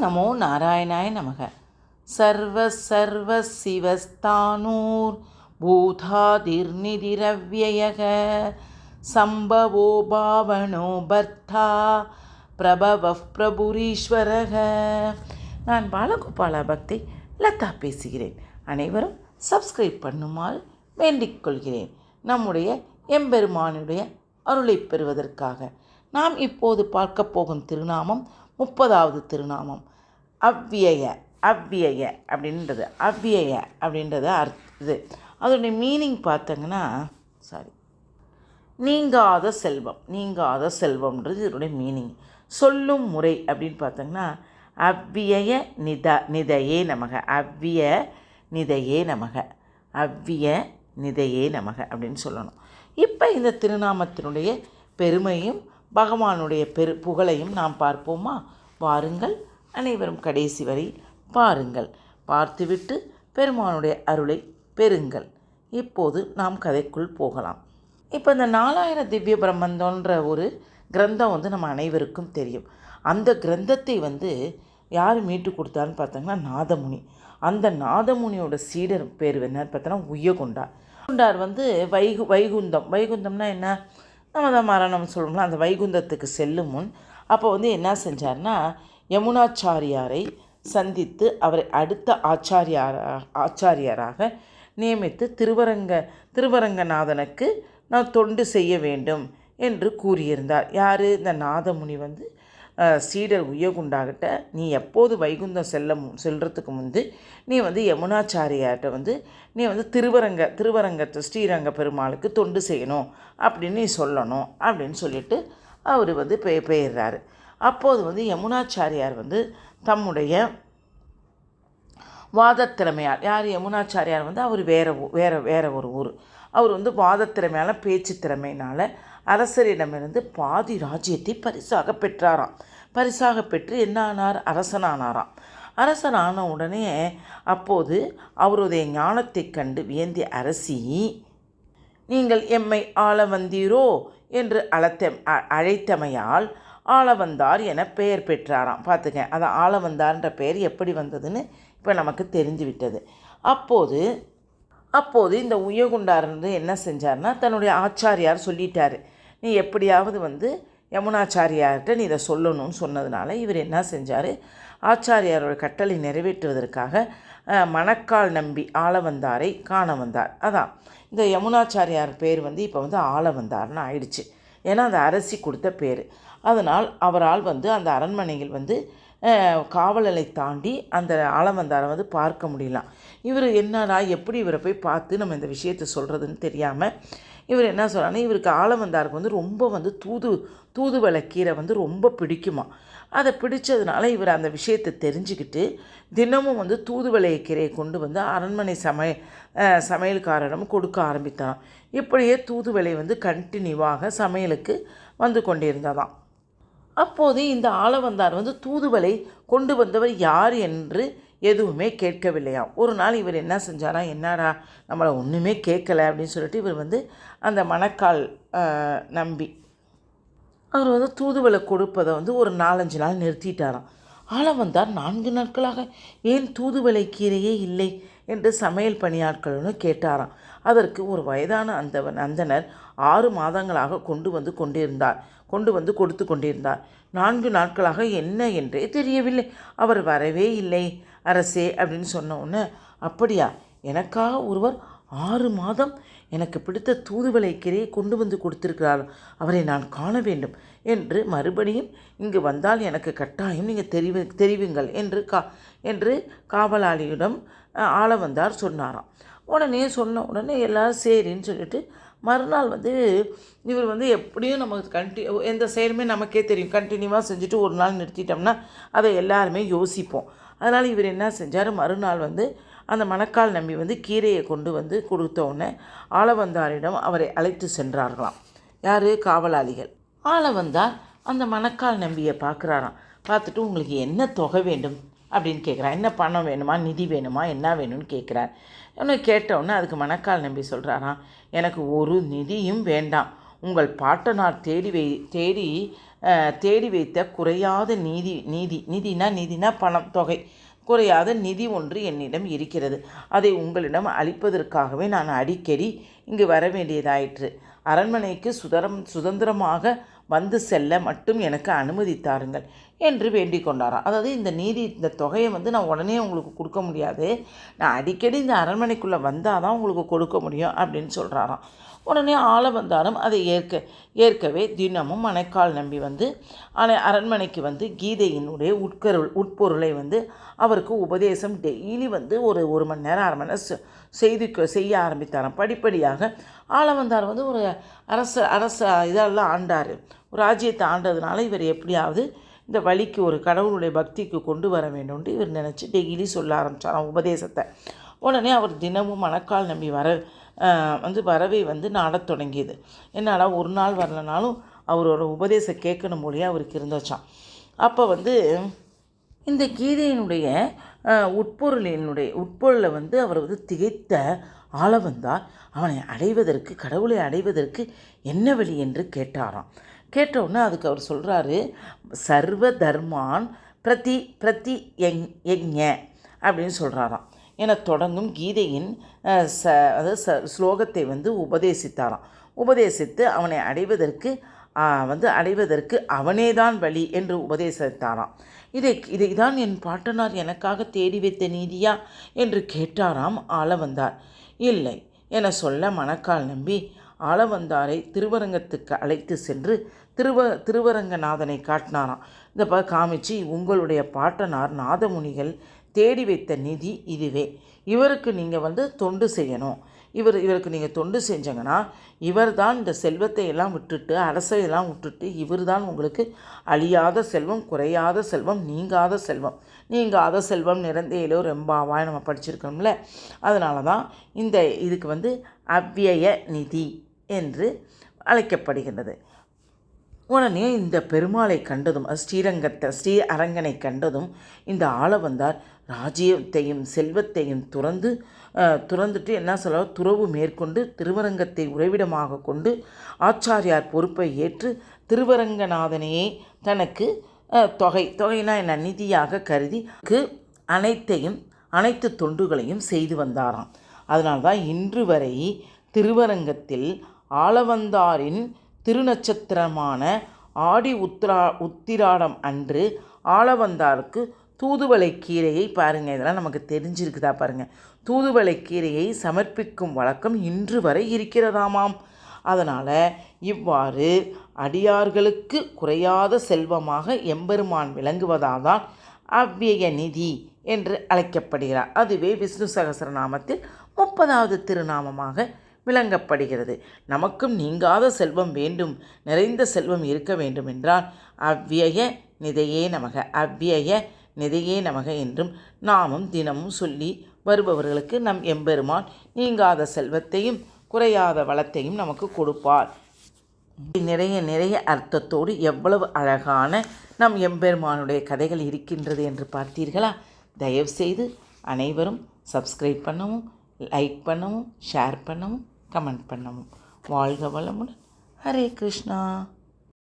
நமோ நாராயணாய நமக. சர்வ சர்வ சிவஸ்தானூர் பூதாதிர்நிதிரவ்யயக சம்பவோ பாவனோ பர்த்தா பிரபவ பிரபுரீஸ்வரக. நான் பாலகோபாலா பக்தி லதா பேசுகிறேன். அனைவரும் சப்ஸ்கிரைப் பண்ணுமால் வேண்டிக் கொள்கிறேன். நம்முடைய எம்பெருமானுடைய அருளை பெறுவதற்காக நாம் இப்போது பார்க்க போகும் திருநாமம் 30வது திருநாமம். அவ்வியய அப்படின்றது இது அதோடைய மீனிங் பார்த்தங்கன்னா நீங்காத செல்வம்ன்றது இதோடைய மீனிங். சொல்லும் முறை அப்படின்னு பார்த்தோங்கன்னா அவ்விய நிதையே நமக அப்படின்னு சொல்லணும். இப்போ இந்த திருநாமத்தினுடைய பெருமையும் பகவானுடைய புகழையும் நாம் பார்ப்போமா? வாருங்கள், அனைவரும் கடைசி வரை பாருங்கள். பார்த்துவிட்டு பெருமானுடைய அருளை பெறுங்கள். இப்போது நாம் கதைக்குள் போகலாம். இப்போ இந்த 4000 திவ்ய பிரபந்தம்ன்ற ஒரு கிரந்தம் நம்ம அனைவருக்கும் தெரியும். அந்த கிரந்தத்தை யார் மீட்டு கொடுத்தாருன்னு பார்த்தோங்கன்னா நாதமுனி. அந்த நாதமுனியோட சீடர் பேர் என்னன்னு பார்த்தோன்னா உய்யகொண்டார். வைகுந்தம்னா என்ன? நம்ம தான் மரணம் சொல்கிறோம்ல, அந்த வைகுந்தத்துக்கு செல்லும் முன் அப்போ என்ன செஞ்சார்னா யமுனாச்சாரியாரை சந்தித்து அவரை அடுத்த ஆச்சாரியாராக நியமித்து திருவரங்கநாதனுக்கு நான் தொண்டு செய்ய வேண்டும் என்று கூறியிருந்தார். யார்? இந்த நாதமுனி சீடர் உய்யகுண்டாகிட்ட நீ எப்போது வைகுந்தம் செல்றதுக்கு முன்பு நீ யமுனாச்சாரியார்கிட்ட நீ திருவரங்கத்து ஸ்ரீரங்க பெருமாளுக்கு தொண்டு செய்யணும் அப்படின்னு நீ சொல்லணும் அப்படின்னு சொல்லிட்டு அவர் பெயர்றாரு. அப்போது யமுனாச்சாரியார் தம்முடைய வாதத்திறமையால், யார் யமுனாச்சாரியார் அவர் வேற ஒரு ஊர். அவர் வாதத்திறமையால் பேச்சு திறமையினால் அரசரிடமிருந்து பாதி ராஜ்யத்தை பரிசாக பெற்றாராம். பரிசாக பெற்று என்ன ஆனார்? அரசனானாராம். அரசனான உடனே அப்போது அவருடைய ஞானத்தை கண்டு வியந்திய அரசி, நீங்கள் எம்மை ஆள வந்தீரோ என்று அழைத்தமையால் ஆளவந்தார் என பெயர் பெற்றாராம். பார்த்துக்க, அது ஆளவந்தார்ன்ற பெயர் எப்படி வந்ததுன்னு இப்போ நமக்கு தெரிந்து விட்டது. அப்போது இந்த உய்யகுண்டார் என்ன செஞ்சார்னா தன்னுடைய ஆச்சாரியார் சொல்லிட்டார், நீ எப்படியாவது யமுனாச்சாரியார்கிட்ட நீ இதை சொல்லணும்னு சொன்னதுனால இவர் என்ன செஞ்சார்? ஆச்சாரியாரோட கட்டளை நிறைவேற்றுவதற்காக மணக்கால் நம்பி ஆளவந்தாரை காண வந்தார். அதான் இந்த யமுனாச்சாரியார் பேர் இப்போ ஆளவந்தார்னு ஆயிடுச்சு. ஏன்னா அந்த அரசி கொடுத்த பேர். அதனால் அவரால் அந்த அரண்மனையில் காவலனை தாண்டி அந்த ஆளவந்தாரை பார்க்க முடியலாம். இவர் என்னடா எப்படி இவரை போய் பார்த்து நம்ம இந்த விஷயத்தை சொல்கிறதுன்னு தெரியாமல் இவர் என்ன சொல்கிறாங்கன்னா, இவருக்கு ஆளவந்தாருக்கு ரொம்ப தூதுவளை கீரை ரொம்ப பிடிக்குமா. அதை பிடிச்சதுனால இவர் அந்த விஷயத்தை தெரிஞ்சுக்கிட்டு தினமும் தூதுவளை கீரையை கொண்டு அரண்மனை சமையல்காரரிடம் கொடுக்க ஆரம்பித்தான். இப்படியே தூதுவளை கண்டினியூவாக சமையலுக்கு கொண்டிருந்ததாம். அப்போது இந்த ஆளவந்தார் தூதுவளை கொண்டு வந்தவர் யார் என்று எதுவுமே கேட்கவில்லையாம். ஒரு நாள் இவர் என்ன செஞ்சாரா, என்னடா நம்மளை ஒன்றுமே கேட்கலை அப்படின்னு சொல்லிட்டு இவர் அந்த மணக்கால் நம்பி அவர் தூதுவளை கொடுப்பதை ஒரு 4-5 நாள் நிறுத்திட்டாராம். ஆளவந்தார் 4 நாட்களாக ஏன் தூதுவளை கீரையே இல்லை என்று சமையல் பணியாட்களுன்னு கேட்டாராம். அதற்கு ஒரு வயதான அந்தனர் 6 மாதங்களாக கொடுத்து கொண்டிருந்தார். 4 நாட்களாக என்ன என்றே தெரியவில்லை, அவர் வரவே இல்லை அரசே அப்படின்னு சொன்ன உடனே, அப்படியா, எனக்காக ஒருவர் 6 மாதம் எனக்கு பிடித்த தூதுவளை கீரையை கொண்டு கொடுத்திருக்கிறார், அவரை நான் காண வேண்டும் என்று மறுபடியும் இங்கு வந்தால் எனக்கு கட்டாயம் நீங்கள் தெரிவிங்கள் என்று காவலாளியிடம் ஆளவந்தார் சொன்னாராம். சொன்ன உடனே எல்லாரும் சரின்னு சொல்லிட்டு மறுநாள் இவர் எப்படியும் நமக்கு எந்த செயலுமே நமக்கே தெரியும், கண்டினியூவாக செஞ்சுட்டு ஒரு நாள் நிறுத்திட்டோம்னா அதை எல்லாருமே யோசிப்போம். அதனால் இவர் என்ன செஞ்சார், மறுநாள் அந்த மணக்கால் நம்பி கீரையை கொண்டு கொடுத்த உடனே ஆளவந்தாரிடம் அவரை அழைத்து சென்றார்களாம். யார்? காவலாளிகள். ஆளவந்தார் அந்த மணக்கால் நம்பியை பார்க்குறாராம். பார்த்துட்டு உங்களுக்கு என்ன தொகை வேண்டும் அப்படின்னு கேட்குறான். என்ன பணம் வேணுமா, நிதி வேணுமா, என்ன வேணும்னு கேட்குறார். இன்னும் கேட்டவுடனே அதுக்கு மணக்கால் நம்பி சொல்கிறாராம், எனக்கு ஒரு நிதியும் வேண்டாம், உங்கள் பாட்டனார் தேடி தேடி வைத்த குறையாத நிதினா பணம் தொகை, குறையாத நிதி ஒன்று என்னிடம் இருக்கிறது. அதை உங்களிடம் அளிப்பதற்காகவே நான் அடிக்கடி இங்கு வர வேண்டியதாயிற்று. அரண்மனைக்கு சுதந்திரமாக வந்து செல்ல மட்டும் எனக்கு அனுமதித்தாருங்கள் என்று வேண்டிக் கொண்டாராம். அதாவது இந்த தொகையை நான் உடனே உங்களுக்கு கொடுக்க முடியாது, நான் அடிக்கடி இந்த அரண்மனைக்குள்ளே வந்தால் தான் உங்களுக்கு கொடுக்க முடியும் அப்படின்னு சொல்கிறாராம். உடனே ஆளவந்தாரும் அதை ஏற்கவே தினமும் மணக்கால் நம்பி அரண்மனைக்கு கீதையினுடைய உட்பொருளை அவருக்கு உபதேசம் டெய்லி ஒரு மணி நேரம் 1/2 மணி நேரம் செய்ய ஆரம்பித்தாராம். படிப்படியாக ஆளவந்தார் ஒரு அரச இதெல்லாம் ஆண்டார், ஒரு ராஜ்யத்தை ஆண்டதுனால இவர் எப்படியாவது இந்த வழிக்கு ஒரு கடவுளுடைய பக்திக்கு கொண்டு வர வேண்டும்னு இவர் நினச்சி டெய்லி சொல்ல ஆரம்பித்தாராம் உபதேசத்தை. உடனே அவர் தினமும் மணக்கால் நம்பி வரவே நாடத் தொடங்கியது. என்னடா ஒரு நாள் வரலனாலும் அவரோட உபதேசம் கேட்கணும் மொழியாக அவருக்கு இருந்துச்சான். அப்போ இந்த கீதையினுடைய உட்பொருளை அவர் திகைத்த ஆளவந்தார் அவனை அடைவதற்கு, கடவுளை அடைவதற்கு என்ன வழி என்று கேட்டாராம். கேட்டவுடனே அதுக்கு அவர் சொல்கிறாரு, சர்வ தர்மான் பிரதி யஜ்ஞ அப்படின்னு சொல்கிறாராம். என தொடங்கும் கீதையின் ஸ்லோகத்தை உபதேசித்தாராம். உபதேசித்து அவனை அடைவதற்கு அவனேதான் வழி என்று உபதேசித்தாராம். இதைதான் என் பாட்டனார் எனக்காக தேடி வைத்த நீதியா என்று கேட்டாராம் ஆளவந்தார். இல்லை என சொல்ல மணக்கால் நம்பி ஆளவந்தாரை திருவரங்கத்துக்கு அழைத்து சென்று திருவரங்கநாதனை காட்டினாராம். இந்த காமிச்சு, உங்களுடைய பாட்டனார் நாதமுனிகள் தேடி வைத்த நிதி இதுவே, இவருக்கு நீங்கள் தொண்டு செய்யணும். இவருக்கு நீங்கள் தொண்டு செஞ்சங்கன்னா இவர் தான் இந்த செல்வத்தை எல்லாம் விட்டுட்டு, அரசையெல்லாம் விட்டுட்டு, இவர் தான் உங்களுக்கு அழியாத செல்வம், குறையாத செல்வம், நீங்காத செல்வம் நிறந்தேலோ ரெம்பாவாய் நம்ம படிச்சிருக்கோம்ல. அதனால தான் இதுக்கு அவ்விய நிதி என்று அழைக்கப்படுகின்றது. உடனே இந்த பெருமாளை கண்டதும், ஸ்ரீ அரங்கனை கண்டதும் இந்த ஆளவந்தார் ராஜ்யத்தையும் செல்வத்தையும் துறந்துட்டு என்ன சொல்ல, துறவு மேற்கொண்டு திருவரங்கத்தை உறைவிடமாக கொண்டு ஆச்சாரியார் பொறுப்பை ஏற்று திருவரங்கநாதனையே தனக்கு தொகைனா என்ன நிதியாக கருதி அனைத்து தொண்டுகளையும் செய்து வந்தாராம். அதனால்தான் இன்று வரை திருவரங்கத்தில் ஆளவந்தாரின் திருநட்சத்திரமான ஆடி உத்திராடம் அன்று ஆளவந்தாருக்கு தூதுவளை கீரையை பாருங்கள், இதெல்லாம் நமக்கு தெரிஞ்சிருக்குதா பாருங்கள், தூதுவளை கீரையை சமர்ப்பிக்கும் வழக்கம் இன்று வரை இருக்கிறதாமாம். அதனால் இவ்வாறு அடியார்களுக்கு குறையாத செல்வமாக எம்பெருமான் விளங்குவதால் தான் அவ்விய நிதி என்று அழைக்கப்படுகிறார். அதுவே விஷ்ணு சகஸ்ரநாமத்தில் 30வது திருநாமமாக விளங்கப்படுகிறது. நமக்கும் நீங்காத செல்வம் வேண்டும், நிறைந்த செல்வம் இருக்க வேண்டும் என்றால் அவ்விய நிதையே நமக என்றும் நாமும் தினமும் சொல்லி வருபவர்களுக்கு நம் எம்பெருமான் நீங்காத செல்வத்தையும் குறையாத வளத்தையும் நமக்கு கொடுப்பார். நிறைய அர்த்தத்தோடு எவ்வளவு அழகான நம் எம்பெருமானுடைய கதைகள் இருக்கின்றது என்று பார்த்தீர்களா? தயவுசெய்து அனைவரும் சப்ஸ்கிரைப் பண்ணவும், லைக் பண்ணவும், ஷேர் பண்ணவும், கமெண்ட் பண்ணவும். வாழ்க வளமுடன். ஹரே கிருஷ்ணா.